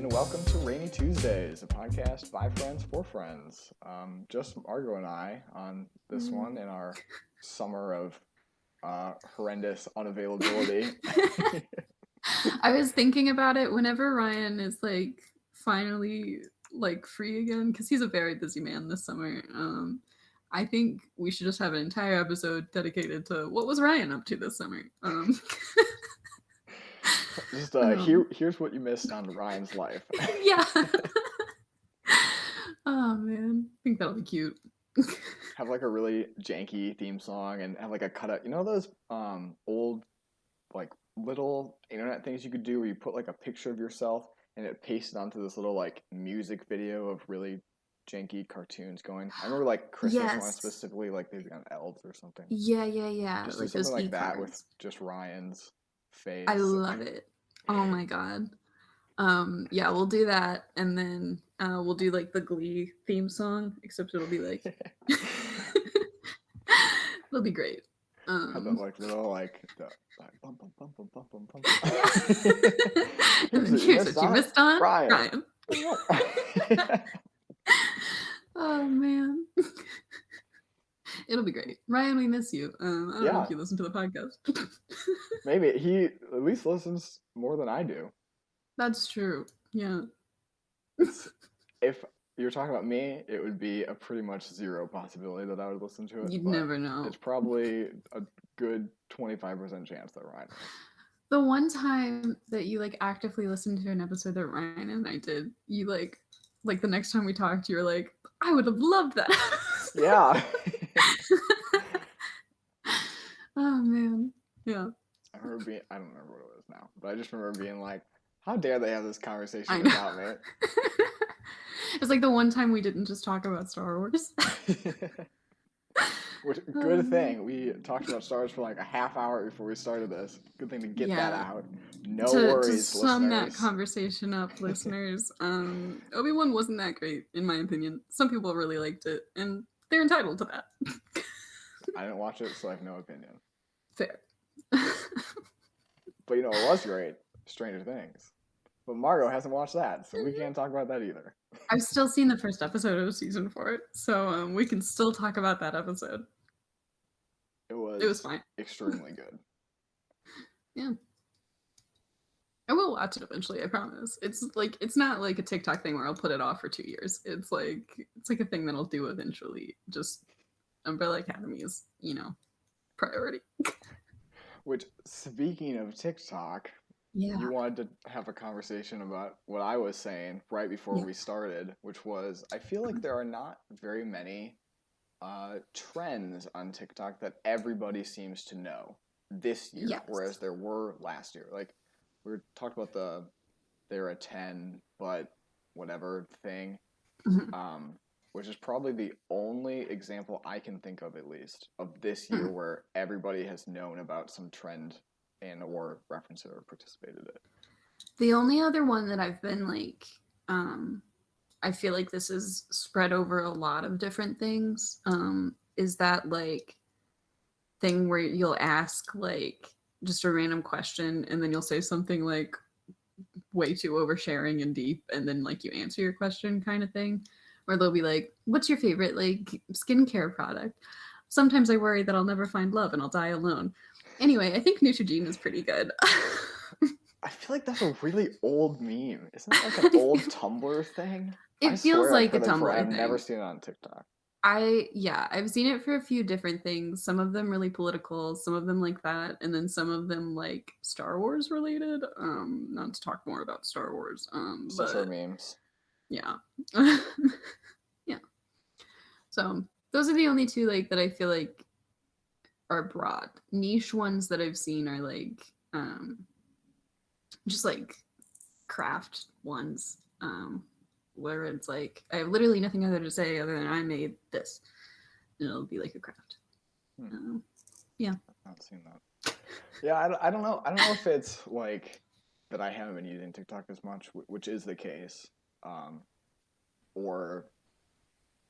and welcome to Rainy Tuesdays, a podcast by friends for friends. Just Margot and I on this one in our summer of horrendous unavailability. I was thinking about it whenever Ryan is like finally like free again because he's a very busy man this summer. I think we should just have an entire episode dedicated to what was Ryan up to this summer. Just um, here's what you missed on Ryan's life. yeah. Oh man, I think that'll be cute. Have like a really janky theme song and have like a cutout. You know those old like little internet things you could do where you put like a picture of yourself and it pasted onto this little like music video of really janky cartoons going. I remember like Christmas one Yes. specifically, like they'd be on elves or something. Yeah. Just do Like something those like that with e-cards. just Ryan's face. I love it. Oh my god. Yeah, we'll do that, and then we'll do like the Glee theme song, except it'll be like it'll be great. Have that like little like the bum bum bum bum bum bum bum. Yeah. And then here's what you missed on Ryan. Oh man. It'll be great. Ryan, we miss you. I don't know if you listen to the podcast. Maybe he at least listens more than I do. That's true. Yeah. If you're talking about me, it would be a pretty much zero possibility that I would listen to it. You'd never know. It's probably a good 25% chance that Ryan will. The one time that you like actively listened to an episode that Ryan and I did, you like the next time we talked, you were like, I would have loved that. Yeah. Oh man. Yeah. I don't remember what it was now, but I just remember being like, how dare they have this conversation without me? It's like the one time we didn't just talk about Star Wars. Good thing we talked about Star Wars for like a half hour before we started this. Good thing to get that out. No worries, to sum listeners. that conversation up, listeners. Obi-Wan wasn't that great, in my opinion. Some people really liked it, and they're entitled to that. I didn't watch it, so I have no opinion. Fair. But you know, it was great. Stranger Things. But Margot hasn't watched that, so we can't talk about that either. I've still seen the first episode of season 4, so we can still talk about that episode. It was fine. Extremely good. Yeah. I will watch it eventually, I promise. It's not like a TikTok thing where I'll put it off for 2 years. It's like a thing that I'll do eventually. Just Umbrella Academy is, priority. Which, speaking of TikTok, you wanted to have a conversation about what I was saying right before we started, which was I feel like there are not very many trends on TikTok that everybody seems to know this year, whereas there were last year. Like we talked about they're a 10 but whatever thing, which is probably the only example I can think of, at least, of this year where everybody has known about some trend and or referenced it or participated in it. The only other one that I've been like, I feel like this is spread over a lot of different things, is that like thing where you'll ask like just a random question and then you'll say something like way too oversharing and deep and then like you answer your question kind of thing. Or they'll be like, what's your favorite like skincare product? Sometimes I worry that I'll never find love and I'll die alone. Anyway, I think Neutrogena is pretty good. I feel like that's a really old meme. Isn't that like an old Tumblr thing? It feels like a Tumblr thing. I've thing. never seen it on TikTok. I've seen it for a few different things. Some of them really political, some of them like that, and then some of them like Star Wars related. Not to talk more about Star Wars. But memes. Yeah. Yeah. So those are the only two like that I feel like are broad. Niche ones that I've seen are like just like craft ones. Where it's like I have literally nothing other to say other than I made this, and it'll be like a craft. Yeah. I've not seen that. Yeah, I don't know. I don't know if it's like that I haven't been using TikTok as much, which is the case, or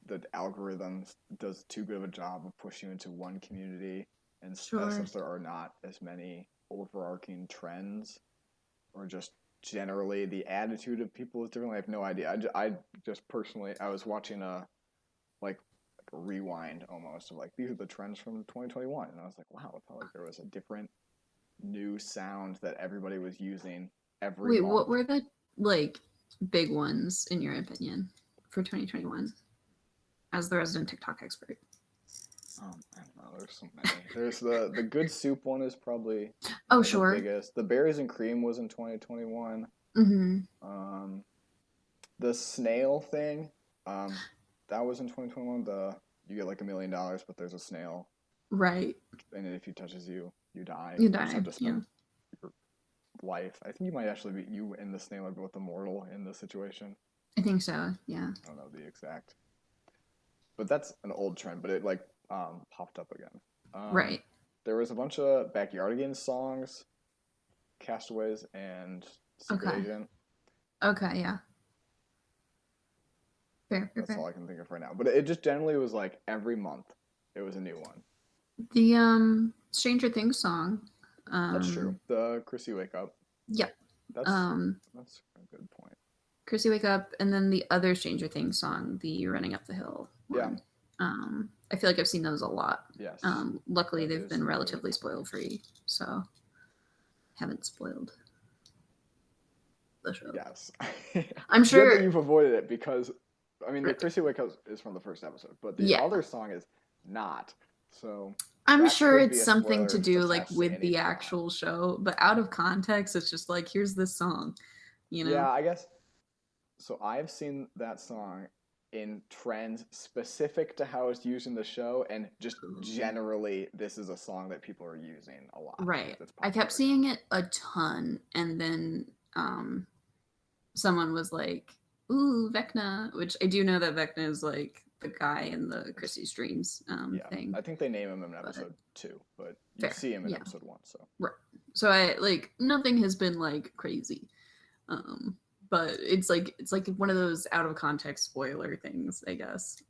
the algorithm does too good of a job of pushing you into one community, and since there are not as many overarching trends or just generally the attitude of people is different. I have no idea. I just personally, I was watching like a rewind almost of like these are the trends from 2021, and I was like, wow, it felt like there was a different new sound that everybody was using every Wait, month. what were the like big ones in your opinion for 2021 as the resident TikTok expert? I don't know. There's so many. There's the good soup one is probably sure, the biggest. The berries and cream was in 2021. The snail thing, that was in 2021. You get like $1 million, but there's a snail, right? And if he touches you, you die. You You die. just have to spend your life. I think you might actually be you and the snail are both immortal in this situation. I think so. Yeah. I don't know the exact, but that's an old trend. But it like popped up again. Right. There was a bunch of Backyardigans songs, Castaways, and Secret Agent. Okay. Yeah. Fair. That's all I can think of right now. But it just generally was like every month it was a new one. The Stranger Things song. That's true. The Chrissy Wake Up. Yep. That's a good point. Chrissy Wake Up, and then the other Stranger Things song, the Running Up the Hill one. Yeah. I feel like I've seen those a lot. Yes. Luckily, they've been relatively spoil-free, so haven't spoiled the show. Yes. I'm sure that you've avoided it because, I mean, the Chrissy Wake Up is from the first episode, but the other song is not. So I'm sure it's something to do like with the actual show, but out of context, it's just like, here's this song, you know? Yeah, I guess. So I've seen that song in trends specific to how it's used in the show, and just generally, this is a song that people are using a lot. Right. I kept seeing it a ton, and then someone was like, "Ooh, Vecna," which I do know that Vecna is like the guy in the Chrissy's Dreams thing. I think they name him in episode 2, but you see him in episode 1. So right. So I like nothing has been like crazy. But it's like one of those out of context spoiler things, I guess,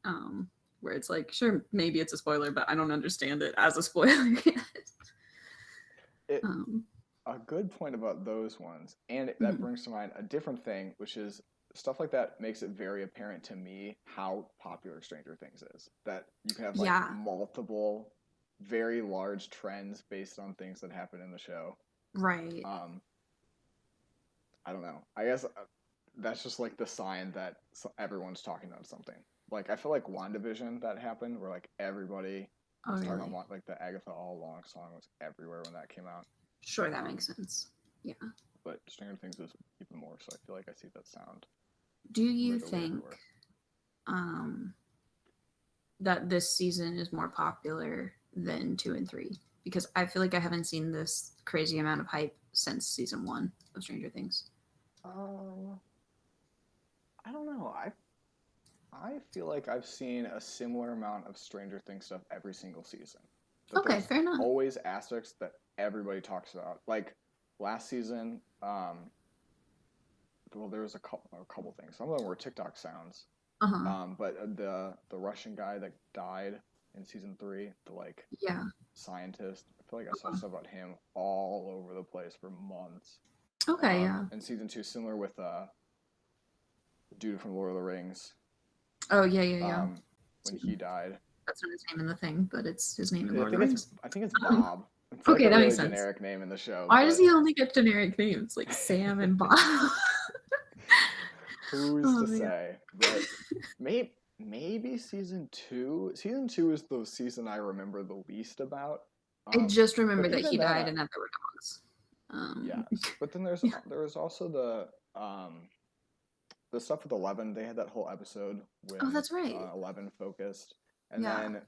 where it's like, sure, maybe it's a spoiler, but I don't understand it as a spoiler yet. A good point about those ones, and that brings to mind a different thing, which is stuff like that makes it very apparent to me how popular Stranger Things is. That you can have like multiple, very large trends based on things that happen in the show. Right. I don't know. I guess that's just like the sign that everyone's talking about something. Like I feel like WandaVision that happened, where like everybody was talking about like the Agatha All Along song was everywhere when that came out. Sure, that makes sense. Yeah. But Stranger Things is even more, so I feel like I see that sound. Do you think that this season is more popular than 2 and 3? Because I feel like I haven't seen this crazy amount of hype since season 1 of Stranger Things. I don't know. I feel like I've seen a similar amount of Stranger Things stuff every single season. But okay, fair enough. Always aspects that everybody talks about. Like last season, well, there was a couple things. Some of them were TikTok sounds. But the Russian guy that died in season 3, the scientist, I feel like I saw stuff about him all over the place for months. Okay, yeah. In season 2, similar with the dude from Lord of the Rings. Oh yeah. When he died. That's not his name in the thing, but it's his name in Lord of the Rings. I think it's Bob. It's okay, like that makes sense. Generic name in the show. Why does he only get generic names like Sam and Bob? Who's to say? But maybe season 2. Season 2 is the season I remember the least about. I just remember that he died and that there were dogs. Yes, but then there was also the stuff with 11. They had that whole episode with that's right. 11 focused, and then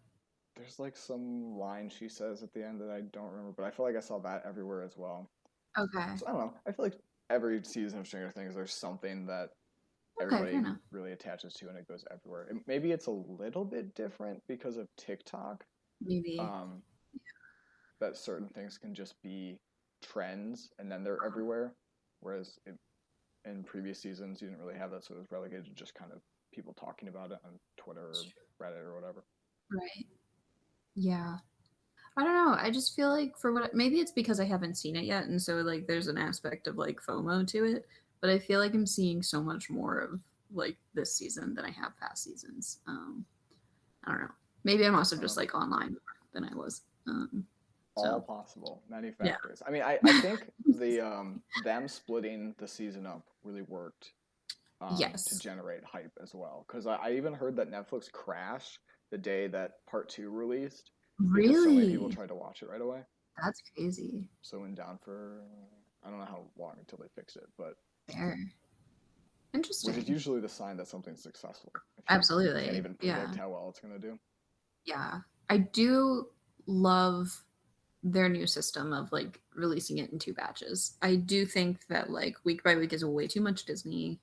there's like some line she says at the end that I don't remember, but I feel like I saw that everywhere as well. Okay. So I don't know. I feel like every season of Stranger Things, there's something that everybody really attaches to, and it goes everywhere. Maybe it's a little bit different because of TikTok. Maybe. That certain things can just be trends, and then they're everywhere, whereas in previous seasons, you didn't really have that, so it was relegated to just kind of people talking about it on Twitter or Reddit or whatever. Right. Yeah. I don't know. I just feel like maybe it's because I haven't seen it yet, and so like there's an aspect of like FOMO to it. But I feel like I'm seeing so much more of like this season than I have past seasons. I don't know. Maybe I'm also just like online more than I was. All So possible. Many yeah. factors. I mean, I think the them splitting the season up really worked to Yes. generate hype as well. Because I even heard that Netflix crashed the day that part two released because so many people Really? tried to watch it right away. That's crazy. So it went down for I don't know how long until they fixed it, but Fair. which is Interesting. usually the sign that something's successful. If you can't Absolutely. even Yeah. predict how well it's gonna do. Yeah. I do love their new system of like releasing it in two batches. I do think that like week by week is way too much Disney.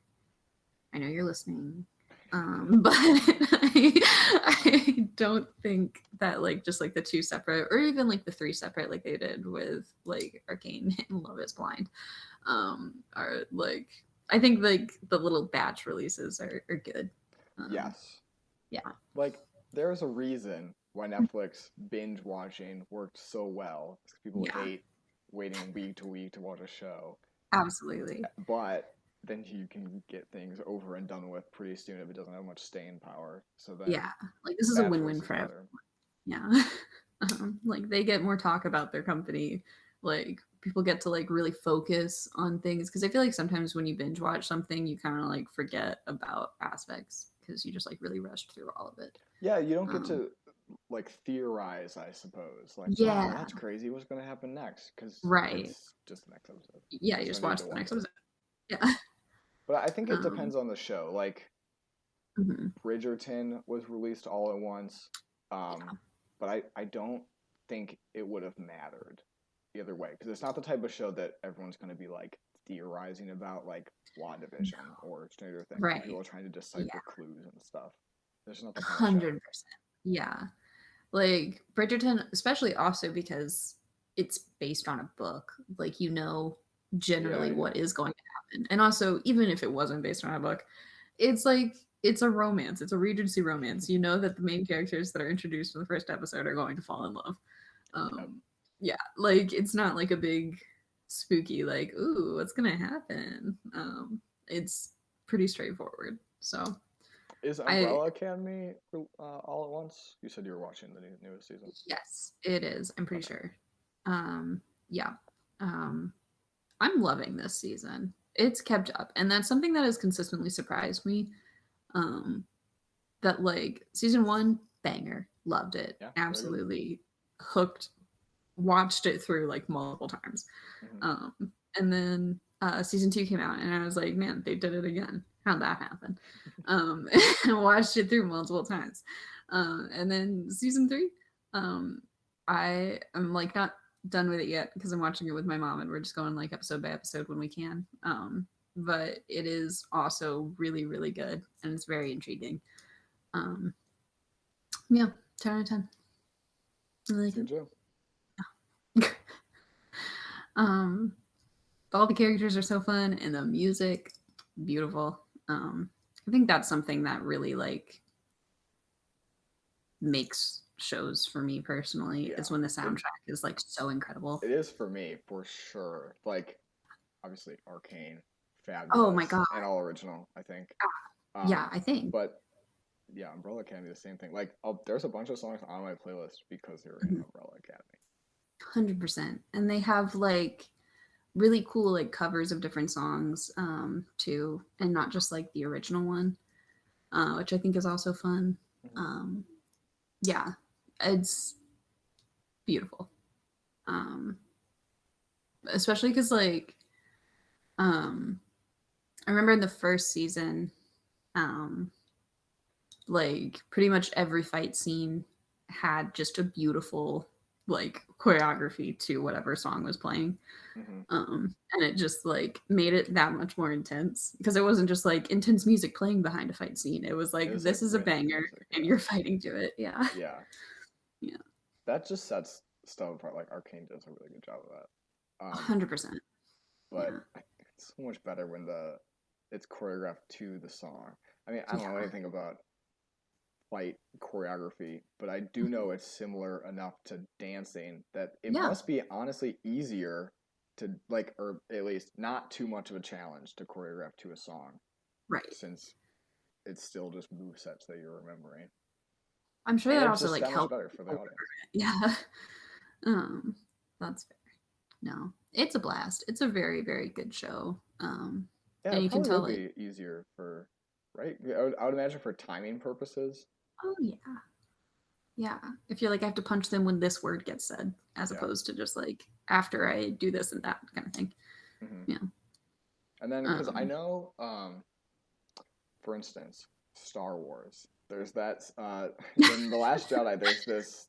I know you're listening. But I don't think that like just like the two separate or even like the three separate like they did with like Arcane and Love is Blind are like I think like the little batch releases are good. Yes. Yeah. Like there's a reason why Netflix binge watching worked so well. People Yeah. hate waiting week to week to watch a show. Absolutely. But then you can get things over and done with pretty soon if it doesn't have much staying power. So Yeah. then Like this is a that win-win choice is for everyone. better. Yeah. Like they get more talk about their company. Like people get to like really focus on things because I feel like sometimes when you binge watch something, you kind of like forget about aspects because you just like really rushed through all of it. Yeah, you don't get Um, to like theorize, I suppose. Like, wow, yeah. that's crazy. What's going to happen next? Because Right. it's just the next episode. Yeah. You There's no just need watch to the next wonder. episode. Yeah. But I think it Um, depends on the show. Like, mhm. Bridgerton was released all at once, Yeah. but I don't think it would have mattered either way because it's not the type of show that everyone's going to be like theorizing about, like WandaVision or Stranger Things, where people Right. are trying to decipher Yeah. clues and stuff. There's not that kind of show. 100%. Yeah. Like Bridgerton, especially also because it's based on a book. Like you know Yeah, generally yeah. what is going to happen. And also, even if it wasn't based on a book, it's like it's a romance. It's a Regency romance. You know that the main characters that are introduced in the first episode are going to fall in love. Yep. Yeah, like it's not like a big spooky like, ooh, what's gonna happen? It's pretty straightforward. So Is I Umbrella Academy all at once? You said you were watching the newest season. yes, it is. I'm pretty Okay. sure. Yeah. Um, I'm loving this season. It's kept up, and that's something that has consistently surprised me. Um, that like season one, banger, loved it, Yeah, very good. absolutely hooked, watched it through like multiple times. Mm-hmm. Um, and then season two came out, and I was like, man, they did it again. How'd that happen? And watched it through multiple times. And then season three, um, I am like not done with it yet because I'm watching it with my mom, and we're just going like episode by episode when we can. But it is also really, really good, and it's very intriguing. Um, yeah, 10 out of 10. I like Good it. job. um, all the characters are so fun, and the music, beautiful. I think that's something that really like makes shows for me personally Yeah. is when the soundtrack is like so incredible. It is for me, for sure. Like, obviously, Arcane, Oh my fabulous, god. and all original, I think. Yeah, I think. But yeah, Umbrella Academy, the same thing. Like, there's a bunch of songs on my playlist because they're in Umbrella Academy. 100%. And they have like really cool like covers of different songs too, and not just like the original one, which I think is also fun. Mm-hmm. Yeah, it's beautiful. Um, Especially because like um, I remember in the first season, um, like pretty much every fight scene had just a beautiful like choreography to whatever song was playing. Mm-hmm. And it just like made it that much more intense because it wasn't just like intense music playing behind a fight scene. It was It like was like this is a random banger music. and Yeah. you're fighting to it. Yeah. Yeah. Yeah. That just sets stuff apart. Like, Arcane does a really good job of that. 100%. But Yeah. I think it's so much better when it's choreographed to the song. I mean, I don't know Yeah. anything about fight choreography, but I do know it's similar enough to dancing that it Yeah. must be honestly easier to like, or at least not too much of a challenge to choreograph to a song, Right. since it's still just movesets that you're remembering. I'm sure And that it's also just like that much helps. better for the audience. Yeah. That's fair. No, it's a blast. It's a very, very good show. Yeah, And it you can probably tell would like, be easier for, right? I would imagine for timing purposes. oh yeah. Yeah. If you're like, I have to punch them when this word gets said, as Yeah. opposed to just like after I do this and that kind of thing. Mm-hmm. Yeah. And then, because I know, for instance, Star Wars. There's that in The Last Jedi. There's this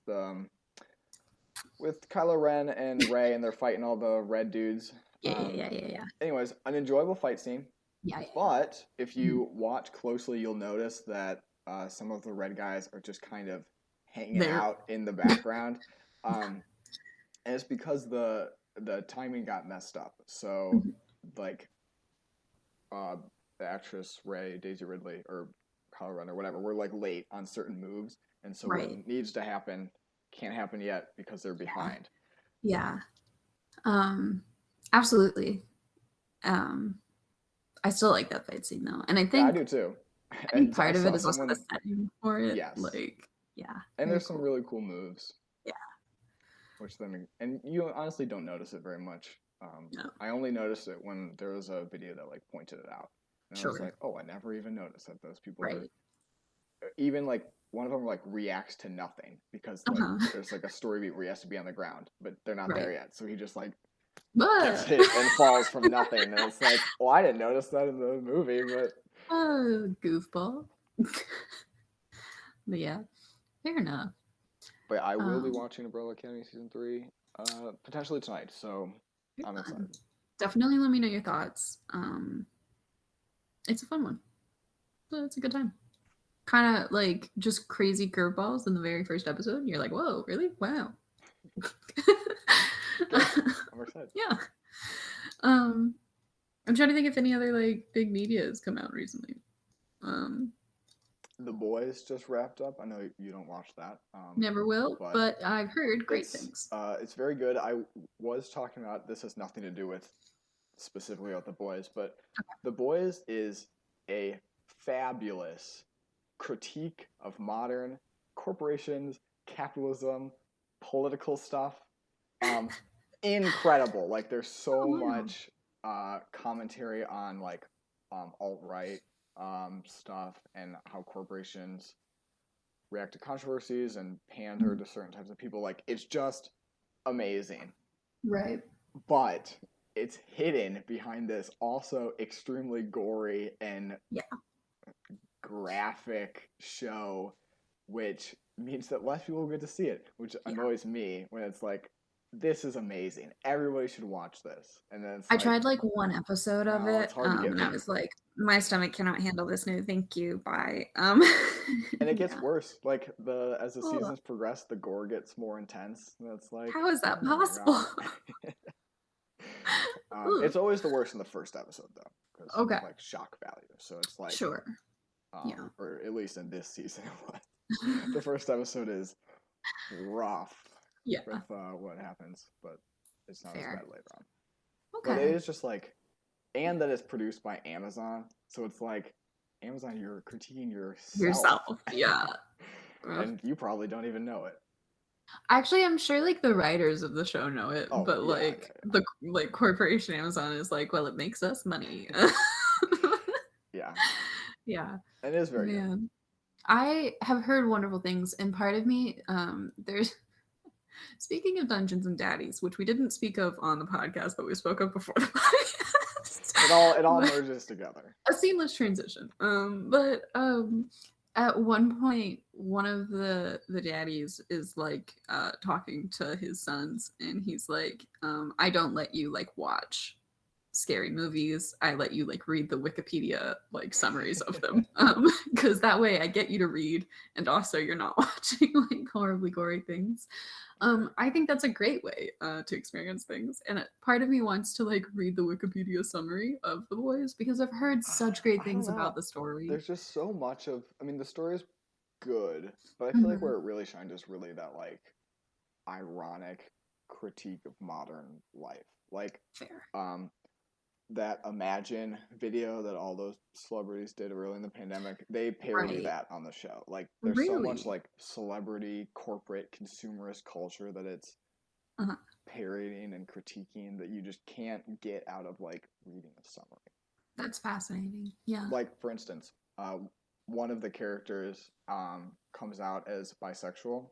with Kylo Ren and Rey, and they're fighting all the red dudes. Yeah. Anyways, an enjoyable fight scene. Yeah. But if you watch closely, you'll notice that some of the red guys are just kind of hanging There. out in the background, and it's because the timing got messed up. So, like, the actress Rey, Daisy Ridley, or Kylo Ren, or whatever, were like late on certain moves, and so Right. what needs to happen can't happen yet because they're behind. Yeah. Absolutely. I still like that fight scene though, and I think Yeah, I do too. I think part of it is also someone, the setting for it. yes, Like, yeah. and there's cool. some really cool moves. Yeah. Which then, and you honestly don't notice it very much. No. I only noticed it when there was a video that like pointed it out, and I was like, oh, I never even noticed that those people are even like one of them like reacts to nothing because like there's like a story beat where he has to be on the ground, but they're not there yet, so he just like gets hit and falls from nothing, and it's like, well, I didn't notice that in the movie, but goofball. But yeah, fair enough. But I will be watching Umbrella Academy season 3, potentially tonight, so I'm excited. Definitely let me know your thoughts. It's a fun one. It's a good time. Kind of like just crazy curveballs in the very first episode. And you're like, whoa, really? Wow. I'm excited. Yeah. I'm trying to think if any other like big media has come out recently. The Boys just wrapped up. I know you don't watch that. Never will, but I've heard great things. It's very good. I was talking about, this has nothing to do with specifically about The Boys, but The Boys is a fabulous critique of modern corporations, capitalism, political stuff. Incredible. Like there's so much commentary on like alt-right stuff and how corporations react to controversies and pander to certain types of people. Like it's just amazing. Right. But it's hidden behind this also extremely gory and graphic show, which means that less people get to see it, which annoys me when it's like, this is amazing. Everybody should watch this. And then I tried like one episode of it. It's hard to get and I was like, my stomach cannot handle this. No, thank you. Bye. And it gets worse. Like as the seasons progress, the gore gets more intense. And it's like, how is that possible? It's always the worst in the first episode though, because of like shock value. So it's like or at least in this season, the first episode is rough. With what happens, but it's not as bad later on. But it is just like, and that it's produced by Amazon, so it's like, Amazon, you're critiquing yourself. Yeah. And you probably don't even know it. Actually, I'm sure like the writers of the show know it, but the like corporation Amazon is like, well, it makes us money. Yeah. It is very good. I have heard wonderful things, and part of me, there's speaking of Dungeons and Daddies, which we didn't speak of on the podcast, but we spoke of before the podcast. It all merges together. A seamless transition. But at one point, one of the daddies is like talking to his sons, and he's like, I don't let you like watch scary movies. I let you like read the Wikipedia like summaries of them, because that way I get you to read, and also you're not watching like horribly gory things. I think that's a great way to experience things, and part of me wants to like read the Wikipedia summary of The Boys because I've heard such great things about the story. There's just so much of, I mean, the story is good, but I feel like where it really shined is really that like ironic critique of modern life. Like Fair. That Imagine video that all those celebrities did early in the pandemic, they parody that on the show. Like there's so much like celebrity, corporate, consumerist culture that it's parodying and critiquing that you just can't get out of like reading a summary. That's fascinating. Yeah. Like for instance, one of the characters comes out as bisexual,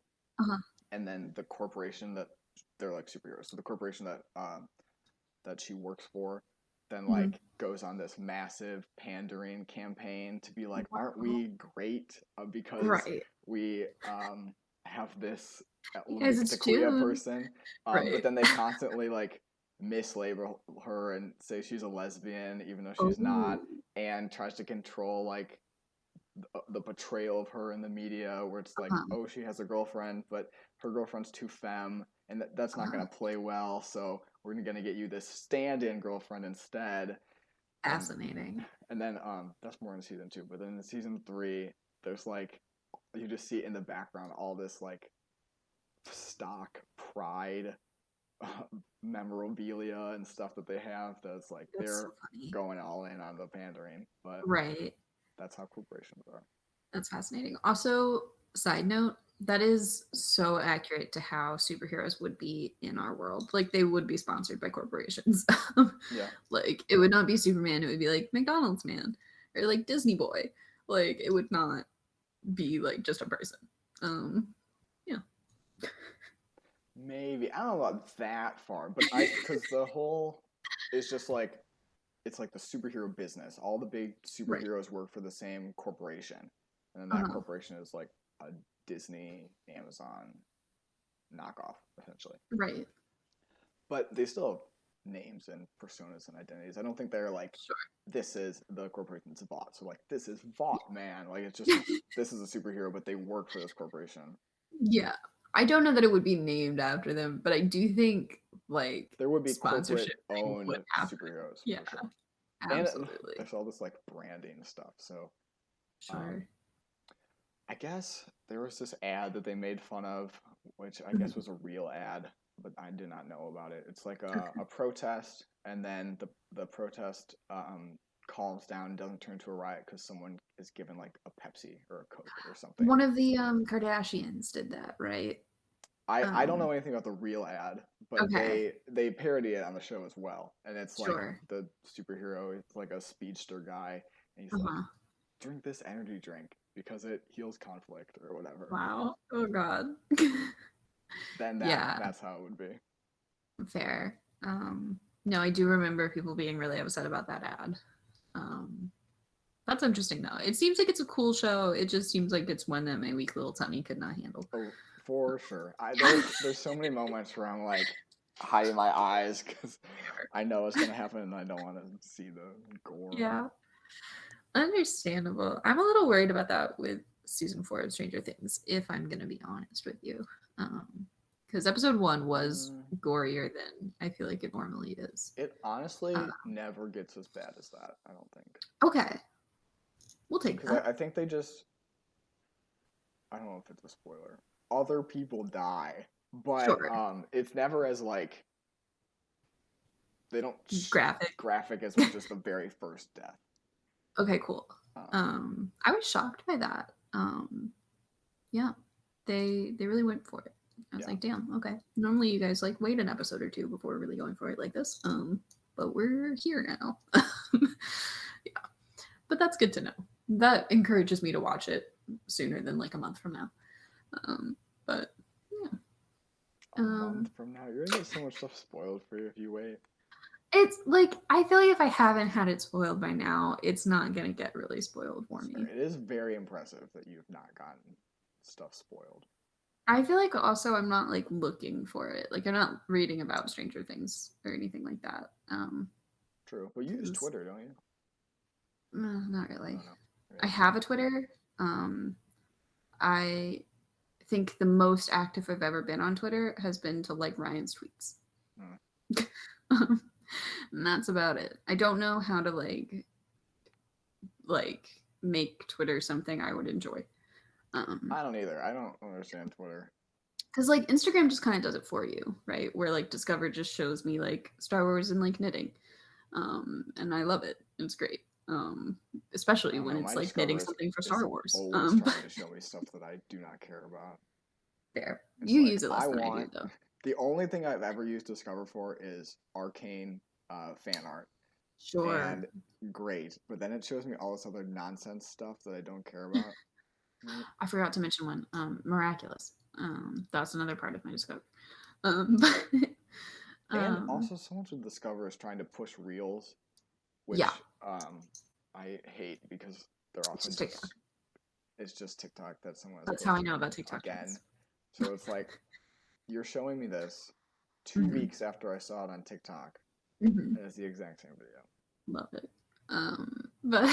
and then the corporation that they're like superheroes. So the corporation that she works for then like goes on this massive pandering campaign to be like, aren't we great because we have this Tequila person, but then they constantly like mislabel her and say she's a lesbian even though she's not, and tries to control like the portrayal of her in the media where it's like, oh, she has a girlfriend, but her girlfriend's too femme, and that's not going to play well, so we're going to get you this stand-in girlfriend instead. Fascinating. And then that's more in season 2, but then in season 3 there's like, you just see in the background all this like stock Pride memorabilia and stuff that they have that's like they're so going all in on the pandering, but that's how corporations are. That's fascinating. Also, side note, that is so accurate to how superheroes would be in our world. Like they would be sponsored by corporations. Yeah. Like it would not be Superman, it would be like McDonald's man or like Disney boy. Like it would not be like just a person. Yeah. Maybe. I don't know about that far, but because the whole is just like, it's like the superhero business. All the big superheroes work for the same corporation. And then that corporation is like a Disney, Amazon knockoff, essentially. Right. But they still have names and personas and identities. I don't think they're like, this is the corporation's Vought. So like, this is Vought, man. Like it's just, this is a superhero, but they work for this corporation. Yeah. I don't know that it would be named after them, but I do think like there would be sponsorship owned superheroes. Yeah. Sure. Absolutely. And there's all this like branding stuff. So I guess there was this ad that they made fun of, which I guess was a real ad, but I did not know about it. It's like a protest, and then the protest calms down and doesn't turn to a riot because someone is given like a Pepsi or a Coke or something. One of the Kardashians did that, right? I don't know anything about the real ad, but they parody it on the show as well. And it's like the superhero, it's like a speedster guy, and he's like, drink this energy drink because it heals conflict or whatever. Wow. Oh God. Then that's how it would be. Fair. No, I do remember people being really upset about that ad. That's interesting though. It seems like it's a cool show. It just seems like it's one that my weak little tummy could not handle. Oh, for sure. There's so many moments where I'm like hiding my eyes because I know it's gonna happen and I don't want to see the gore. Yeah. Understandable. I'm a little worried about that with season 4 of Stranger Things, if I'm gonna be honest with you. Because episode 1 was gorier than I feel like it normally is. It honestly never gets as bad as that, I don't think. Okay. We'll take that. I think they just, I don't know if it's a spoiler. Other people die, but it's never as like, they don't graphic as much as the very first death. Okay, cool. I was shocked by that. Yeah, they really went for it. I was like, damn, okay. Normally you guys like wait an episode or 2 before really going for it like this. But we're here now. Yeah. But that's good to know. That encourages me to watch it sooner than like a month from now. But yeah. A month from now, you're gonna get so much stuff spoiled for you if you wait. It's like, I feel like if I haven't had it spoiled by now, it's not gonna get really spoiled for me. It is very impressive that you've not gotten stuff spoiled. I feel like also I'm not like looking for it. Like I'm not reading about Stranger Things or anything like that. True, but you use Twitter, don't you? Not really. I have a Twitter. I think the most active I've ever been on Twitter has been to like Ryan's tweets. And that's about it. I don't know how to like make Twitter something I would enjoy. I don't either. I don't understand Twitter. Because like Instagram just kind of does it for you, right? Where like Discover just shows me like Star Wars and like knitting, and I love it. It's great, especially when it's My like knitting Discover something for is Star Wars. always trying to show me stuff that I do not care about. Fair. It's You like, use it less than I do, though. The only thing I've ever used Discover for is Arcane fan art. Sure. And great, but then it shows me all this other nonsense stuff that I don't care about. I forgot to mention one. Miraculous. That's another part of my Discover. And also, so much of Discover is trying to push reels, which I hate because they're often it's just TikTok that someone. That's how I know about TikTok again. So it's like you're showing me this 2 weeks after I saw it on TikTok, and it's the exact same video. Love it. But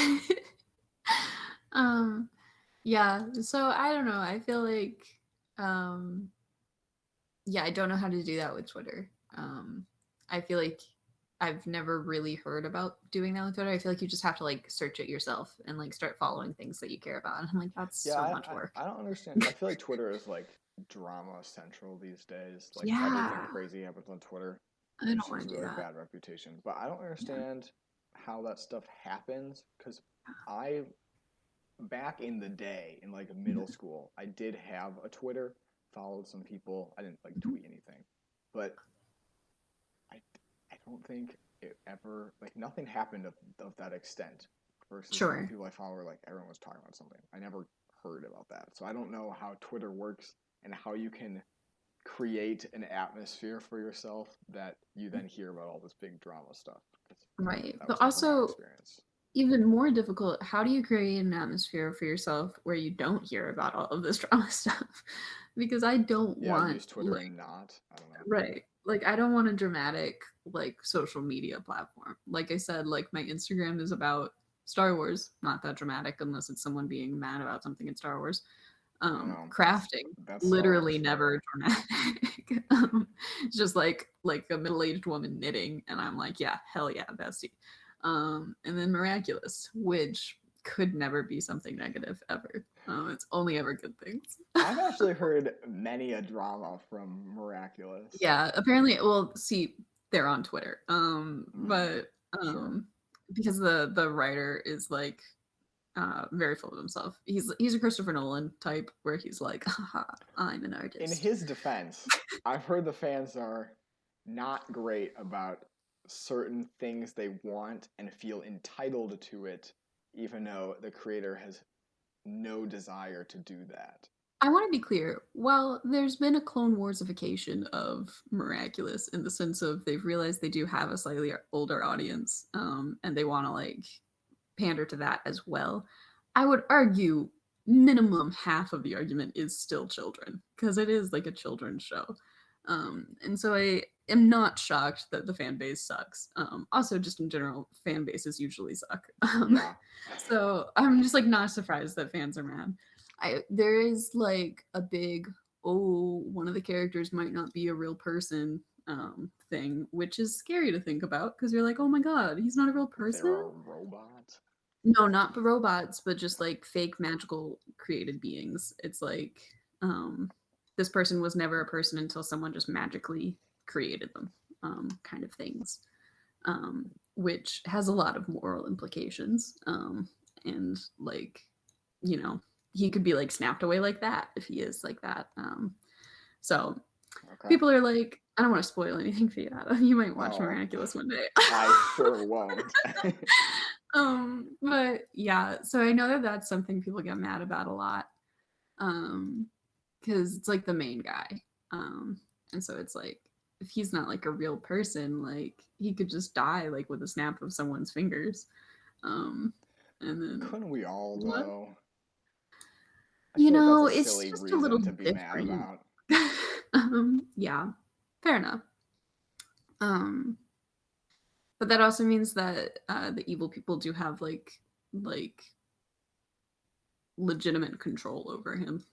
yeah. So I don't know. I feel like I don't know how to do that with Twitter. I feel like I've never really heard about doing that with Twitter. I feel like you just have to like search it yourself and like start following things that you care about. And I'm like, that's so much work. I don't understand. I feel like Twitter is like drama central these days. Like everything crazy happens on Twitter. I don't want to do that. Bad reputation, but I don't understand how that stuff happens because back in the day in like middle school, I did have a Twitter, followed some people. I didn't like tweet anything, but I don't think it ever like nothing happened of that extent. Versus the people I follow were like everyone was talking about something. I never heard about that, so I don't know how Twitter works and how you can create an atmosphere for yourself that you then hear about all this big drama stuff. Right, but also even more difficult, how do you create an atmosphere for yourself where you don't hear about all of this drama stuff? Because I don't want use Twitter and not. I don't know. Right. Like I don't want a dramatic like social media platform. Like I said, like my Instagram is about Star Wars, not that dramatic unless it's someone being mad about something in Star Wars. Crafting, that's literally never dramatic. It's just like a middle-aged woman knitting, and I'm like, yeah, hell yeah, bestie. And then Miraculous, which could never be something negative ever. It's only ever good things. I've actually heard many a drama from Miraculous. Yeah, apparently, well, see, they're on Twitter. But because the writer is like very full of himself. He's a Christopher Nolan type where he's like, haha, I'm an artist. In his defense, I've heard the fans are not great about certain things they want and feel entitled to it, even though the creator has no desire to do that. I want to be clear. While there's been a Clone Warsification of Miraculous in the sense of they've realized they do have a slightly older audience, and they want to like pander to that as well, I would argue minimum half of the argument is still children because it is like a children's show. And so I am not shocked that the fan base sucks. Also, just in general, fan bases usually suck. So I'm just like not surprised that fans are mad. There is like a big, one of the characters might not be a real person thing, which is scary to think about because you're like, oh my god, he's not a real person. They're a robot. No, not robots, but just like fake magical created beings. It's like this person was never a person until someone just magically created them, kind of things, which has a lot of moral implications. And like, you know, he could be like snapped away like that if he is like that. So people are like, I don't want to spoil anything for you, Adam. You might watch Miraculous one day. I sure won't. But yeah, so I know that that's something people get mad about a lot, because it's like the main guy, and so it's like if he's not like a real person, like he could just die like with a snap of someone's fingers, and then couldn't we all though? You know, it's just a little different. Yeah, fair enough. But that also means that the evil people do have like legitimate control over him,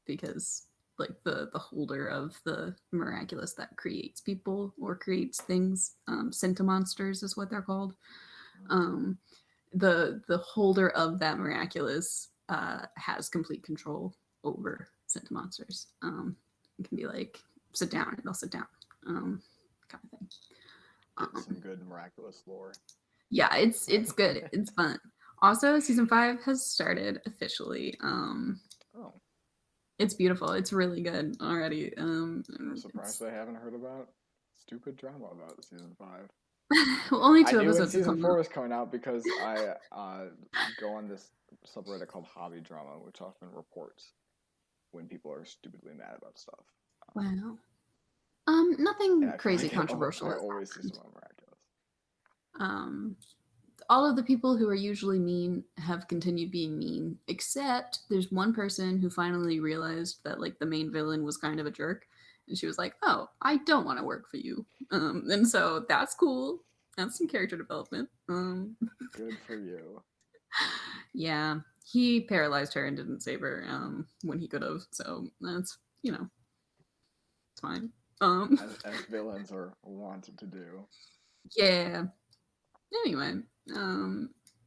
because like the holder of the Miraculous that creates people or creates things, Sentimonsters is what they're called. The holder of that Miraculous has complete control over sent to monsters. It can be like, sit down, and they'll sit down, kind of thing. Some good miraculous lore. Yeah, it's good. It's fun. Also, season 5 has started officially. Oh. It's beautiful. It's really good already. I'm surprised I haven't heard about stupid drama about season 5. Well, only 2 I knew when episodes season 4 was coming out because I go on this subreddit called Hobby Drama, which often reports when people are stupidly mad about stuff. Wow. Nothing crazy controversial. I always see something miraculous. All of the people who are usually mean have continued being mean, except there's one person who finally realized that like the main villain was kind of a jerk, and she was like, "Oh, I don't want to work for you," and so that's cool. That's some character development. Good for you. Yeah, he paralyzed her and didn't save her when he could have. So that's it's fine. As villains are wanted to do. Yeah. Anyway,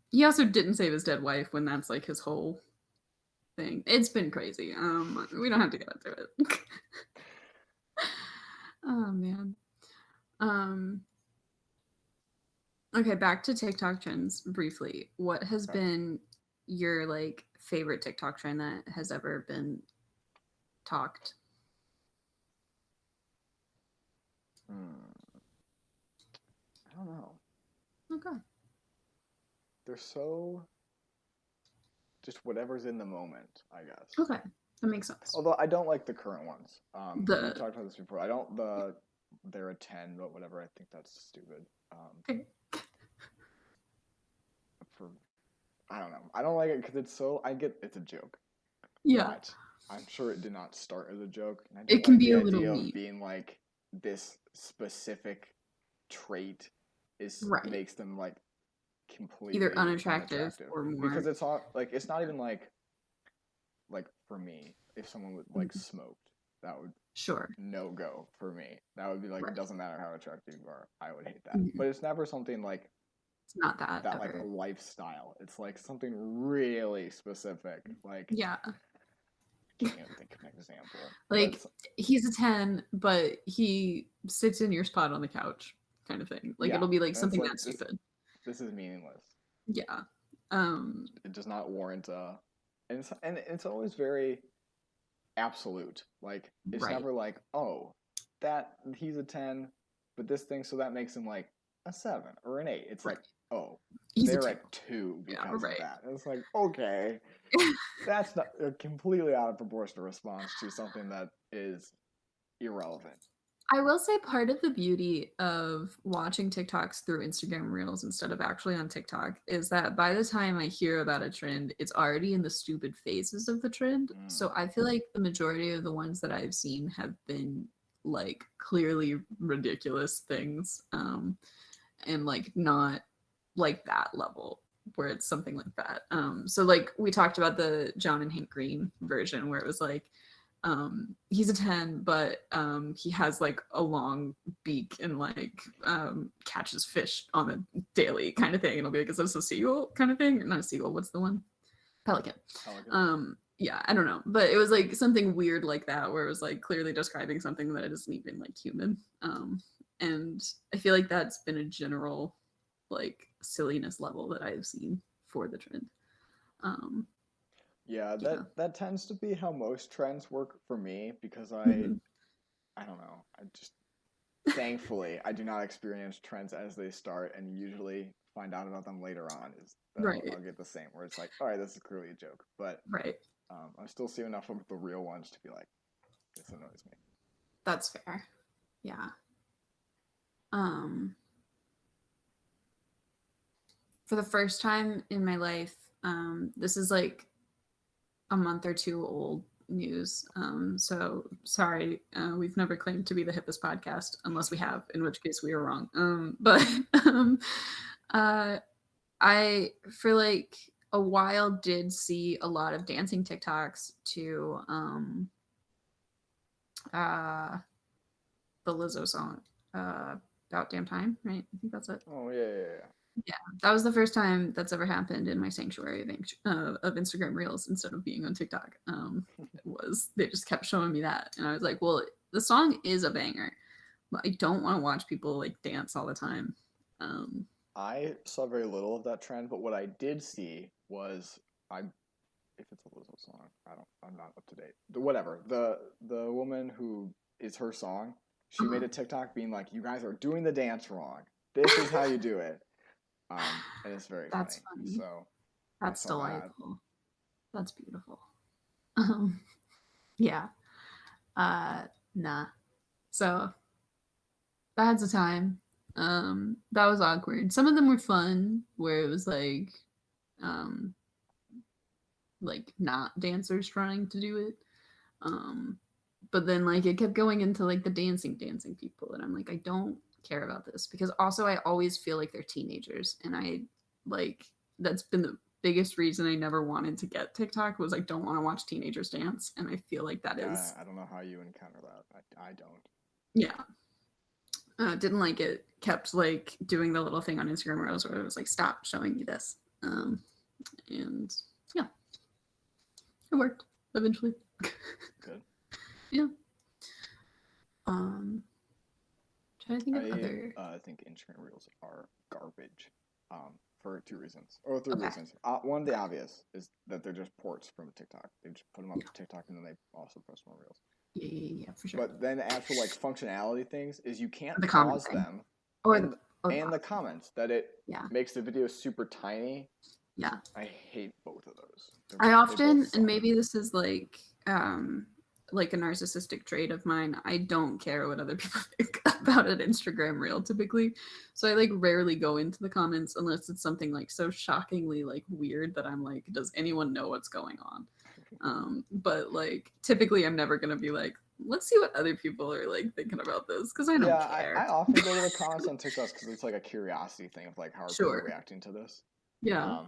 he also didn't save his dead wife when that's like his whole thing. It's been crazy. We don't have to get into it. Oh man. Okay, back to TikTok trends briefly. What has been your like favorite TikTok trend that has ever been talked? I don't know. Okay. They're so just whatever's in the moment, I guess. Okay, that makes sense. Although I don't like the current ones. We talked about this before. I don't they're a 10, but whatever. I think that's stupid. I don't know. I don't like it because it's so. It's a joke. Yeah. But I'm sure it did not start as a joke. And I it can be a little idea of being like this specific trait makes them like completely either unattractive or more, because it's all like it's not even like for me, if someone would like smoked, that would no go for me. That would be like, it doesn't matter how attractive you are, I would hate that. But it's never something like it's not that like a lifestyle. It's like something really specific. Like yeah. Can't even think of an example. Like he's a 10, but he sits in your spot on the couch, kind of thing. Like it'll be like something like, that stupid. This is meaningless. Yeah. It does not warrant and it's always very absolute. Like it's never like, oh, that he's a 10, but this thing, so that makes him like a 7 or an 8. It's like, oh, they're at 2 because of that. And it's like, okay, that's not a completely out of proportion response to something that is irrelevant. I will say part of the beauty of watching TikToks through Instagram Reels instead of actually on TikTok is that by the time I hear about a trend, it's already in the stupid phases of the trend. So I feel like the majority of the ones that I've seen have been like clearly ridiculous things, and like not like that level where it's something like that. So like we talked about the John and Hank Green version where it was like, he's a 10, but he has like a long beak and like catches fish on a daily kind of thing. It'll be like, is this a seagull kind of thing? Not a seagull, what's the one? Pelican. Yeah, I don't know, but it was like something weird like that where it was like clearly describing something that isn't even like human. And I feel like that's been a general like silliness level that I've seen for the trend. Yeah, that tends to be how most trends work for me because I don't know. I just thankfully I do not experience trends as they start and usually find out about them later on. I'll get the same where it's like, all right, this is clearly a joke, but I still see enough of the real ones to be like, this annoys me. That's fair. Yeah. For the first time in my life, this is like a month or two old news. So sorry, we've never claimed to be the hippest podcast unless we have, in which case we are wrong. But I, for like a while, did see a lot of dancing TikToks to the Lizzo song, About Damn Time, right? I think that's it. Oh, yeah. Yeah, that was the first time that's ever happened in my sanctuary of Instagram Reels instead of being on TikTok. Was they just kept showing me that, and I was like, well, the song is a banger, but I don't want to watch people like dance all the time. I saw very little of that trend, but what I did see was if it's a Lizzo song, I'm not up to date. Whatever. The woman who is her song, she made a TikTok being like, "You guys are doing the dance wrong. This is how you do it." And it's very That's funny. funny. So That's delightful. That's beautiful. Yeah. Nah. So that's a time. That was awkward. Some of them were fun, where it was like not dancers trying to do it. But then like it kept going into like the dancing people, and I'm like, I don't care about this, because also I always feel like they're teenagers, and I like that's been the biggest reason I never wanted to get TikTok, was I don't want to watch teenagers dance, and I feel like that is. I don't know how you encounter that. I don't. Yeah. Didn't like it. Kept like doing the little thing on Instagram Reels where it was like, stop showing me this. And yeah, it worked eventually. Good. Yeah. Trying to think of other. I think Instagram Reels are garbage. For two reasons, or three reasons. One, the obvious is that they're just ports from TikTok. They just put them up to TikTok and then they also post more Reels. Yeah, for sure. But then actual like functionality things is you can't pause them, and the comments that it makes the video super tiny. Yeah, I hate both of those. I often, and maybe this is like a narcissistic trait of mine, I don't care what other people think about an Instagram Reel typically. So I like rarely go into the comments unless it's something like so shockingly like weird that I'm like, does anyone know what's going on? But like typically I'm never gonna be like, let's see what other people are like thinking about this, because I don't care. I often go to the comments on TikTok because it's like a curiosity thing of like how are people reacting to this. Yeah.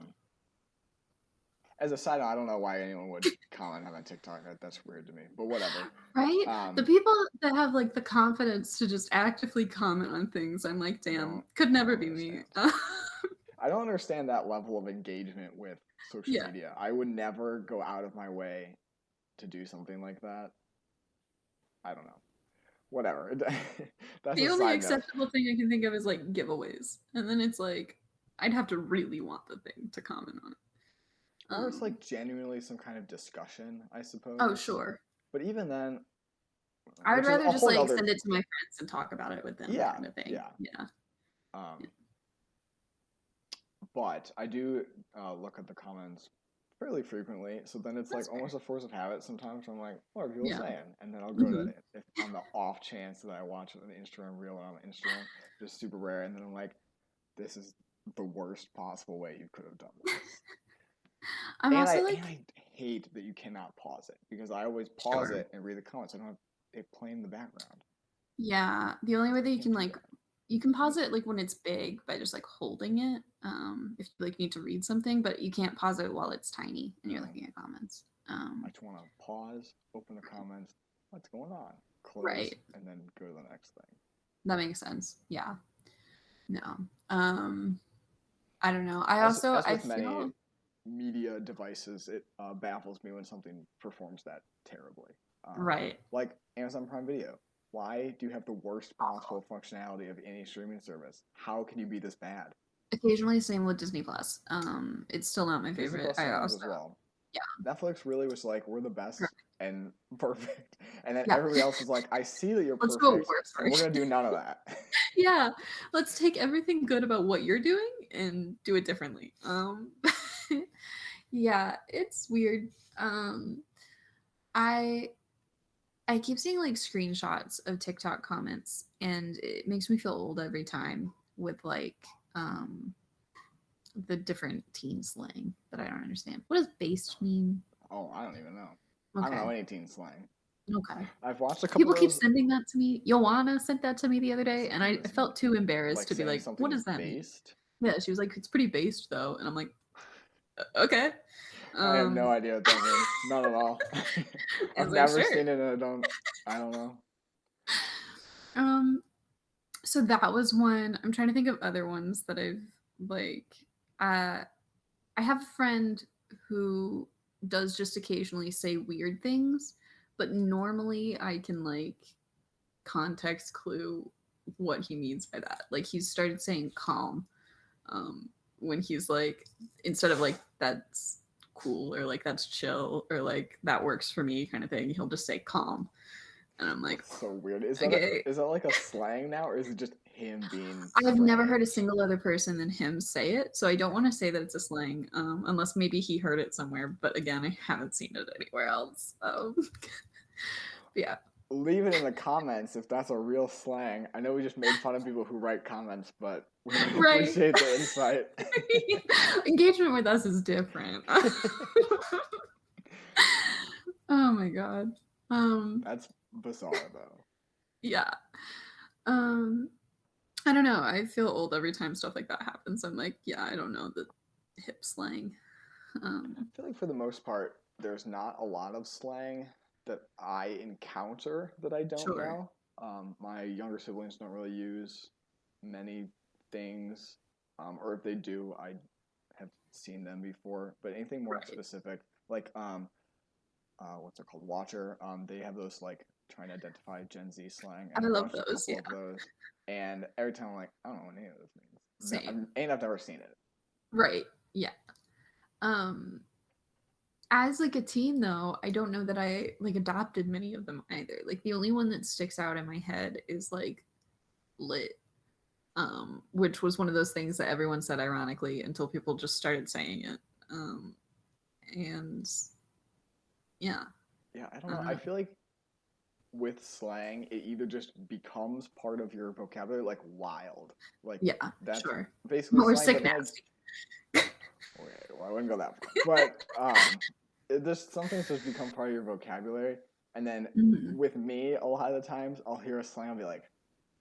As a side note, I don't know why anyone would comment on TikTok. That's weird to me, but whatever. Right? The people that have like the confidence to just actively comment on things, I'm like, damn, could never be me. I don't understand that level of engagement with social media. I would never go out of my way to do something like that. I don't know. Whatever. That's the only acceptable thing I can think of is like giveaways, and then it's like I'd have to really want the thing to comment on it. Or it's like genuinely some kind of discussion, I suppose. Oh, sure. But even then, I would rather just like send it to my friends and talk about it with them, kind of thing. Yeah. But I do look at the comments fairly frequently, so then it's like almost a force of habit sometimes. I'm like, what are people saying? And then I'll go to it if on the off chance that I watch an Instagram Reel on Instagram, just super rare, and then I'm like, this is the worst possible way you could have done this. And I hate that you cannot pause it, because I always pause it and read the comments. I don't have it playing in the background. Yeah, the only way that you can like, you can pause it like when it's big by just like holding it, if you like need to read something, but you can't pause it while it's tiny and you're looking at comments. I just want to pause, open the comments, what's going on, close, and then go to the next thing. That makes sense. Yeah. No. I don't know. I feel media devices, it baffles me when something performs that terribly. Right. Like Amazon Prime Video. Why do you have the worst possible functionality of any streaming service? How can you be this bad? Occasionally, same with Disney Plus. It's still not my favorite. I also, as well. Yeah. Netflix really was like, we're the best and perfect, and then everybody else is like, I see that you're perfect. Go worse and we're gonna do none of that. Yeah, let's take everything good about what you're doing and do it differently. Yeah, it's weird. I keep seeing like screenshots of TikTok comments, and it makes me feel old every time with like the different teen slang that I don't understand. What does based mean? Oh, I don't even know. Okay. I don't know any teen slang. Okay. I've watched a couple. People keep sending that to me. Joanna sent that to me the other day, and I felt too embarrassed to be like, "What does that mean?" Yeah, she was like, "It's pretty based, though," and I'm like, "Okay." I have no idea what that means. Not at all. I've never seen it, and I don't know. So that was one. I'm trying to think of other ones that I've like I have a friend who does just occasionally say weird things, but normally I can like context clue what he means by that. Like he's started saying calm um, when he's like, instead of like that's cool or like that's chill or like that works for me kind of thing, he'll just say calm, and I'm like, That's so weird. Is okay. that like a slang now, or is it just him being I've never heard a strange? single other person than him say it, so I don't want to say that it's a slang, unless maybe he heard it somewhere. But again, I haven't seen it anywhere else. Yeah. Leave it in the comments if that's a real slang. I know we just made fun of people who write comments, but we would Right. appreciate the insight. Engagement with us is different. Oh my god. That's bizarre though. Yeah. I don't know. I feel old every time stuff like that happens. I'm like, yeah, I don't know the hip slang. I feel like for the most part, there's not a lot of slang that I encounter that I don't Sure. know. My younger siblings don't really use many things, or if they do, I have seen them before. But anything more Right. specific, like what's it called, Watcher? They have those like trying to identify Gen Z slang, and I I've love watched a those. couple Yeah. of those, and every time I'm like, I don't know what any of those means. Same. And I've never seen it. Right. Yeah. As like a teen though, I don't know that I like adopted many of them either. Like the only one that sticks out in my head is like lit, which was one of those things that everyone said ironically until people just started saying it. And yeah. Yeah, I don't know. I feel like with slang, it either just becomes part of your vocabulary, like wild, like Yeah, that's sure. basically Or slang. sick But then nasty. okay, well, I wouldn't go that far. But there's some things just become part of your vocabulary, and then Mhm. with me, a lot of the times, I'll hear a slang, I'll be like,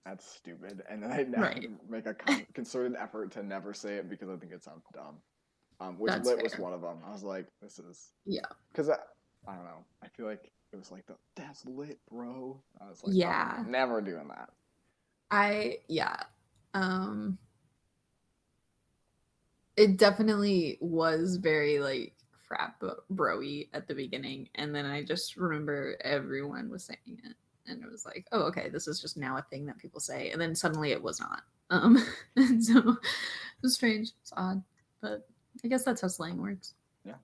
"That's stupid," and then I Right. make a concerted effort to never say it because I think it sounds dumb. Which That's lit was fair. one of them. I was like, "This is," Yeah. because I don't know. I feel like it was like that's lit, bro. I was like, oh, Yeah. never doing that. Yeah. Um it definitely was very like frat broy at the beginning, and then I just remember everyone was saying it, and it was like, oh, okay, this is just now a thing that people say, and then suddenly it was not. And so it was strange. It's odd, but I guess that's how slang works. Yeah.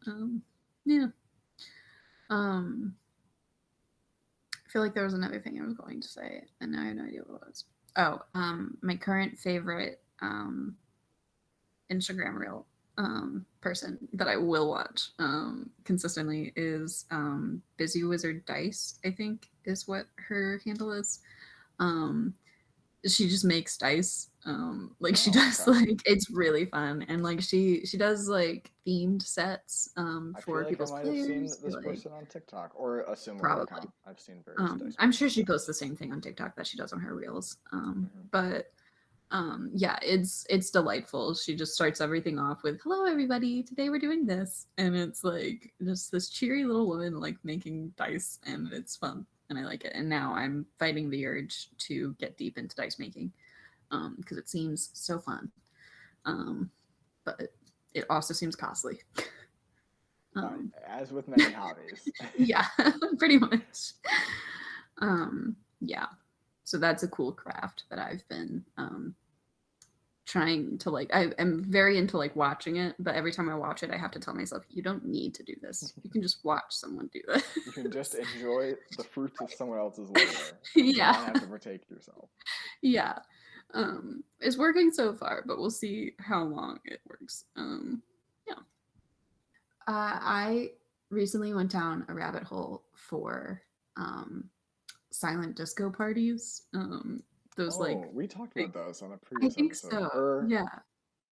Yeah. I feel like there was another thing I was going to say, and now I have no idea what it was. Oh, my current favorite Instagram reel person that I will watch consistently is Busy Wizard Dice, I think is what her handle is. She just makes dice. Like she does Okay. like it's really fun, and like she does like themed sets I feel for like I people's might have seen players. this Like, person on TikTok or a similar probably. account. I've seen various dice I'm makers sure on she there. posts the same thing on TikTok that she does on her reels. Mm-hmm. But yeah, it's delightful. She just starts everything off with "Hello, everybody. Today we're doing this," and it's like just this cheery little woman like making dice, and it's fun, and I like it. And now I'm fighting the urge to get deep into dice making because it seems so fun, but it also seems costly. As with many hobbies. Yeah, pretty much. Yeah, so that's a cool craft that I've been trying to like. I am very into like watching it, but every time I watch it I have to tell myself, you don't need to do this, you can just watch someone do this. You can just enjoy the fruits of someone else's labor. Yeah. Don't have to partake yourself. Yeah. It's working so far, but we'll see how long it works. Yeah. I recently went down a rabbit hole for silent disco parties. Those like We talked big, about those on a I previous think episode. so. Or Yeah.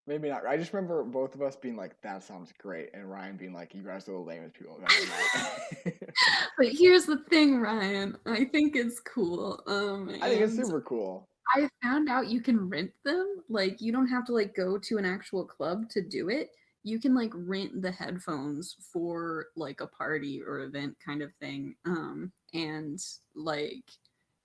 maybe not. I just remember both of us being like, that sounds great. And Ryan being like, you guys are the lamest people I've ever met. But here's the thing, Ryan. I think it's cool. I think it's And super cool. I found out you can rent them. Like you don't have to like go to an actual club to do it. You can like rent the headphones for like a party or event kind of thing. And like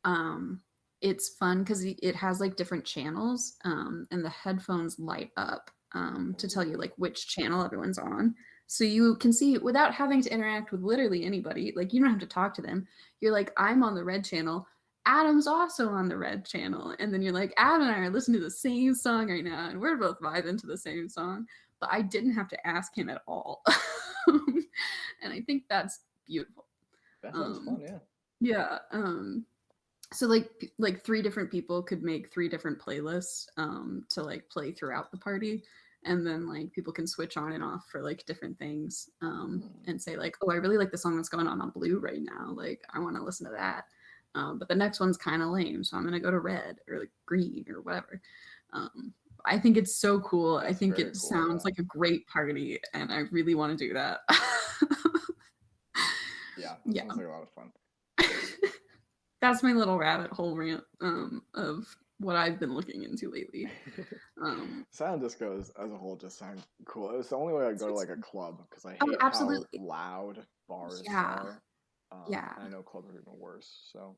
um it's fun because it has like different channels and the headphones light up to tell you like which channel everyone's on. So you can see without having to interact with literally anybody, like you don't have to talk to them. You're like, I'm on the red channel. Adam's also on the red channel. And then you're like, Adam and I are listening to the same song right now, and we're both vibing to the same song. But I didn't have to ask him at all. And I think that's beautiful. That sounds fun, yeah. Yeah. So like 3 different people could make 3 different playlists to like play throughout the party, and then like people can switch on and off for like different things and say like, oh, I really like the song that's going on blue right now, like I want to listen to that, but the next one's kind of lame, so I'm gonna go to red or like green or whatever. I think it's so cool. That's I think it cool, sounds like a great party, and I really want to do that. Yeah, sounds like a lot of fun. That's my little rabbit hole rant of what I've been looking into lately. Silent disco as a whole just sounds cool. It's the only way I'd go to like a club, because I hate how loud bars are. Yeah. And I know clubs are even worse. So.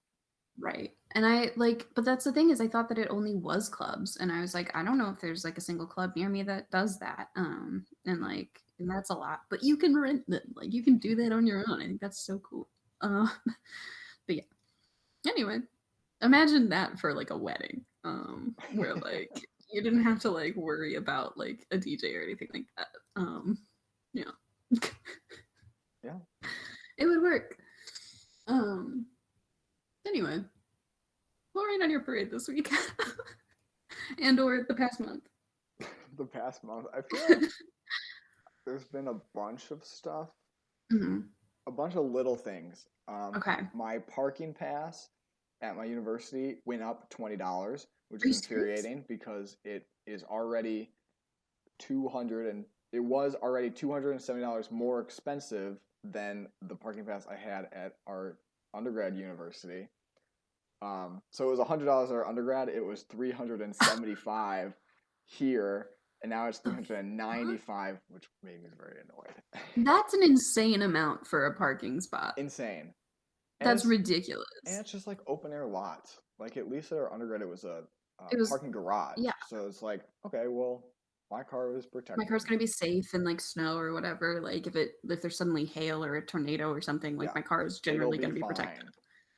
Right. And I like, but that's the thing is I thought that it only was clubs, and I was like, I don't know if there's like a single club near me that does that. And that's a lot, but you can rent them. Like you can do that on your own. I think that's so cool. But yeah. Anyway, imagine that for like a wedding, where like you didn't have to like worry about like a DJ or anything like that. Yeah. Yeah. It would work. Anyway, what rained on your parade this week? And or the past month? The past month. I feel like there's been a bunch of stuff. A bunch of little things. Okay. My parking pass at my university went up $20, which is infuriating because it was already $270 more expensive than the parking pass I had at our undergrad university. So it was $100 at our undergrad. It was $375 here, and now it's $395, which made me very annoyed. That's an insane amount for a parking spot. Insane. That's ridiculous. And it's just like open air lots. Like at least at our undergrad, it was a parking garage. Yeah. So it's like, okay, well, my car was protected. My car's gonna be safe in like snow or whatever. Like if there's suddenly hail or a tornado or something, like my car is generally gonna be protected.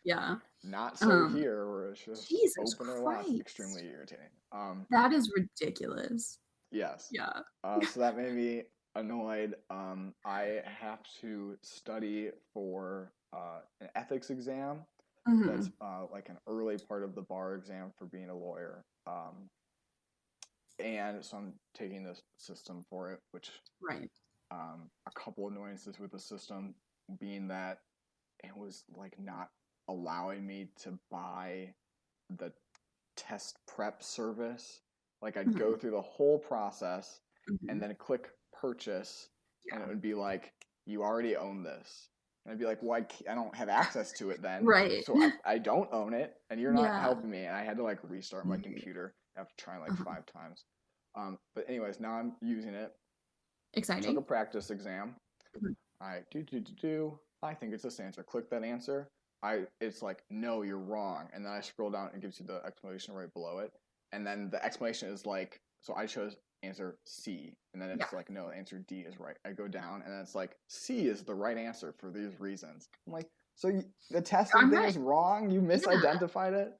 Yeah. Not so here, where it's just Jesus open air lots. Extremely irritating. That is ridiculous. Yes. Yeah. So that made me annoyed. I have to study for an ethics exam. That's like an early part of the bar exam for being a lawyer. And so I'm taking this system for it, which a couple annoyances with the system being that it was like not allowing me to buy the test prep service. Like I'd go through the whole process and then click purchase, and it would be like, you already own this. And I'd be like, well, I don't have access to it then. Right. So I don't own it, and you're not helping me. And I had to like restart my computer after trying like 5 times. But anyways, now I'm using it. Exciting. Took a practice exam. I I think it's this answer. Click that answer. It's like, no, you're wrong. And then I scroll down and it gives you the explanation right below it. And then the explanation is like, so I chose answer C. And then it's like, no, answer D is right. I go down and then it's like, C is the right answer for these reasons. I'm like, so the testing thing is wrong? You misidentified it?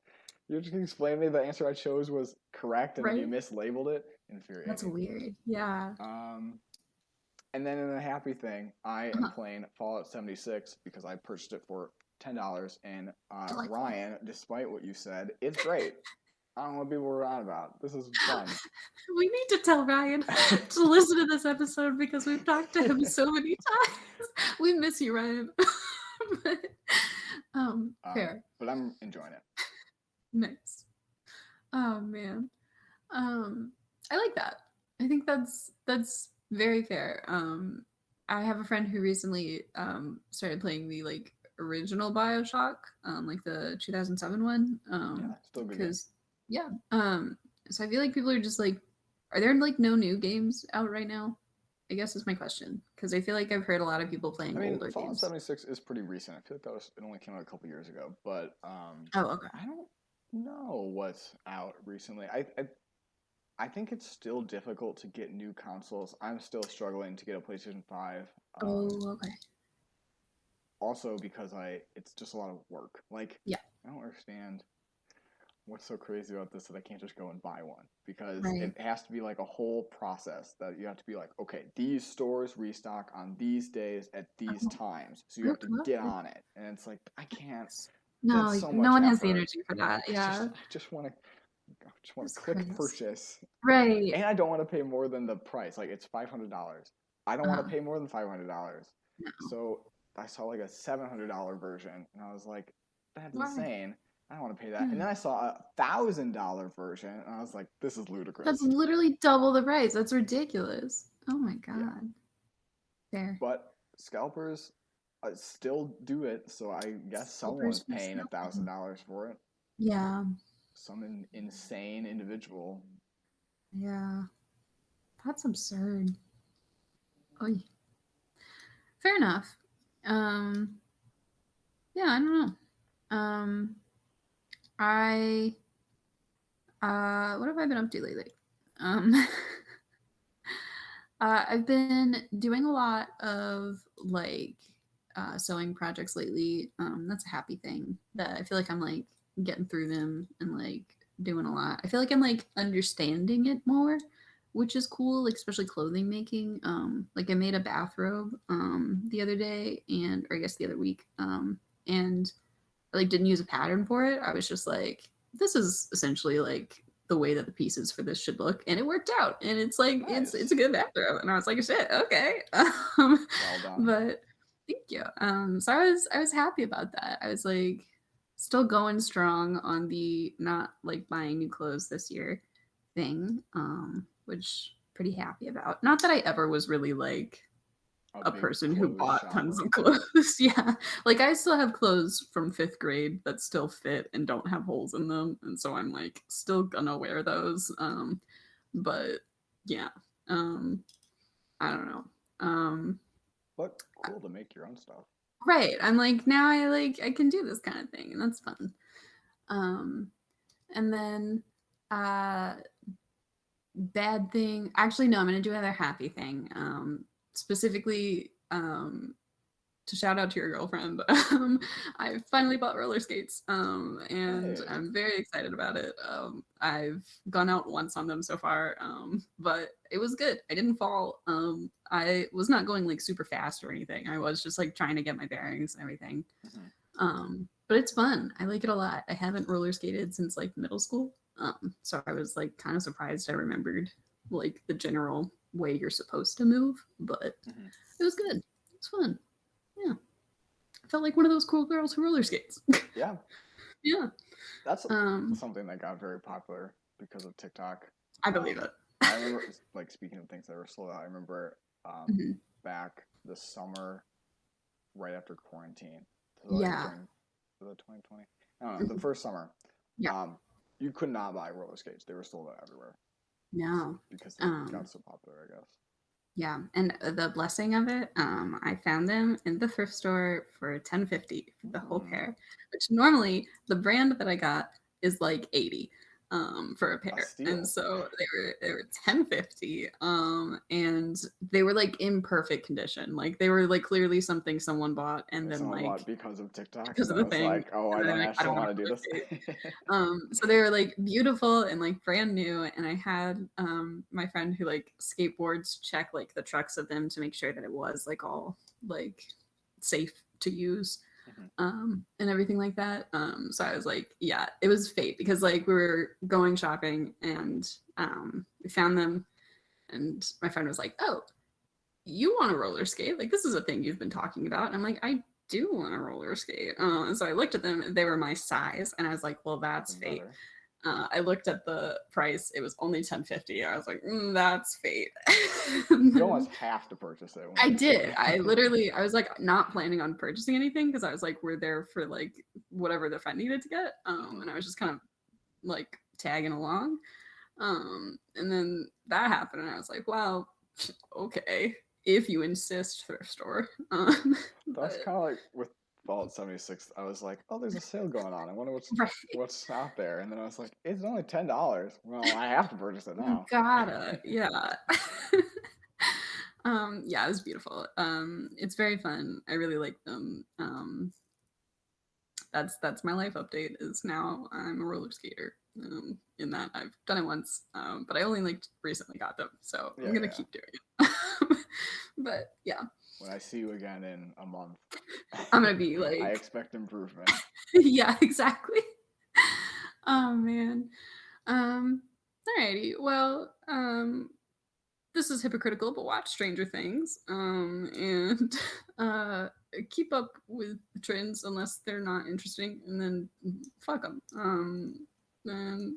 You're just going to explain to me the answer I chose was correct and you mislabeled it? Infuriating. That's weird. Yeah. And then in a happy thing, I am playing Fallout 76 because I purchased it for $10. And Ryan, despite what you said, it's great. I don't know what people were on about. This is fun. We need to tell Ryan to listen to this episode because we've talked to him so many times. We miss you, Ryan. Fair. But I'm enjoying it. Nice. Oh man. I like that. I think that's very fair. I have a friend who recently started playing the like original BioShock, like the 2007 one. Still good. So I feel like people are just like, are there like no new games out right now? I guess is my question, because I feel like I've heard a lot of people playing older Fallout games. 76 is pretty recent. I feel like it only came out a couple years ago, but okay. I don't know what's out recently. I think it's still difficult to get new consoles. I'm still struggling to get a PlayStation 5. Oh, okay. Also because it's just a lot of work. Like, yeah, I don't understand what's so crazy about this that I can't just go and buy one, because right. it has to be like a whole process that you have to be like, okay, these stores restock on these days at these Oh, times, so you have to get okay. on it, and it's like, I can't. No, That's so no much one has the effort. energy for that. Yeah, I just want to that's click crazy. purchase, Right. and I don't want to pay more than the price. Like, it's $500. I don't want to Uh, pay more than $500. no. So I saw like a $700 version, and I was like, that's Why? insane. I don't want to pay that. And Yeah. then I saw $1,000 version, and I was like, this is That's ludicrous. literally double the price. That's ridiculous. Oh my Yeah. god. Fair. But scalpers still do it, so I guess someone's Scalpers be paying scalping. $1,000 for it. Yeah. Some insane individual. Yeah. That's absurd. Oy. Fair enough. Um. Yeah, I don't know. I what have I been up to lately? Um I've been doing a lot of like sewing projects lately. That's a happy thing that I feel like I'm like getting through them and like doing a lot. I feel like I'm like understanding it more, which is cool, like especially clothing making. Like I made a bathrobe the other day and or I guess the other week. And I like didn't use a pattern for it. I was just like, this is essentially like the way that the pieces for this should look, and it worked out. And it's like it's Nice. a good bathrobe. And I was like, shit, okay. Well done. But thank you. So I was happy about that. I was like still going strong on the not like buying new clothes this year thing, which pretty happy about. Not that I ever was really like A a big person who clothes bought tons shopper. of clothes. Yeah. Like I still have clothes from 5th grade that still fit and don't have holes in them. And so I'm like still gonna wear those. But yeah. Um I don't know. But cool to make your own stuff. Right. I'm like now I can do this kind of thing and that's fun. And then uh bad thing. Actually no, I'm gonna do another happy thing. Specifically to shout out to your girlfriend. I finally bought roller skates, and Hey. I'm very excited about it. I've gone out once on them so far, but it was good. I didn't fall. I was not going like super fast or anything. I was just like trying to get my bearings and everything. Mm-hmm. But it's fun. I like it a lot. I haven't roller skated since like middle school, so I was like kind of surprised I remembered like the general way you're supposed to move, but Mm-hmm. it was good. It's fun. Yeah. I felt like one of those cool girls who roller skates. Yeah. Yeah. That's something that got very popular because of TikTok. I believe it. I remember, like, speaking of things that were sold out, I remember Mhm. back this summer, right after quarantine, so like Yeah. during the 2020, I don't know, the first summer, Yeah. you could not buy roller skates; they were sold out everywhere No. because they got so popular, I guess. Yeah. And the blessing of it, I found them in the thrift store for $10.50 for the whole pair, which normally the brand that I got is like 80 for a A pair. And steal. so they were $10.50 and they were like in perfect condition. Like they were like clearly something someone bought and then Someone like bought because of TikTok, because and of I the was thing. like, "Oh, I And then don't like, I actually don't want want to to do roller this." skate. So they were like beautiful and like brand new. And I had my friend who like skateboards check like the trucks of them to make sure that it was like all like safe to use and everything like that. So I was like, yeah, it was fate because like we were going shopping and we found them and my friend was like, oh, you want to roller skate? Like this is a thing you've been talking about. And I'm like, I do want to roller skate. And so I looked at them, they were my size, and I was like, well, that's Even fate. better. I looked at the price; it was only $10.50. I was like, that's fate. You almost have to purchase it when I you did. I can. literally, I was like not planning on purchasing anything because I was like, we're there for like whatever the friend needed to get, and I was just kind of like tagging along. And then that happened, and I was like, well, okay, if you insist, thrift store. That's But kind of like with Fallout 76, I was like, oh, there's a sale going on. I wonder Right. what's out there. And then I was like, it's only $10. Well, I have to purchase it You now. gotta, yeah. Yeah, it was beautiful. It's very fun. I really like them. That's my life update is now I'm a roller skater. In that I've done it once, but I only like recently got them, so I'm gonna keep doing it. But yeah, when I see you again in a month, I'm gonna be like, I expect improvement. Yeah, exactly. Oh man. Alrighty. Well, this is hypocritical, but watch Stranger Things. And keep up with the trends unless they're not interesting, and then fuck them. And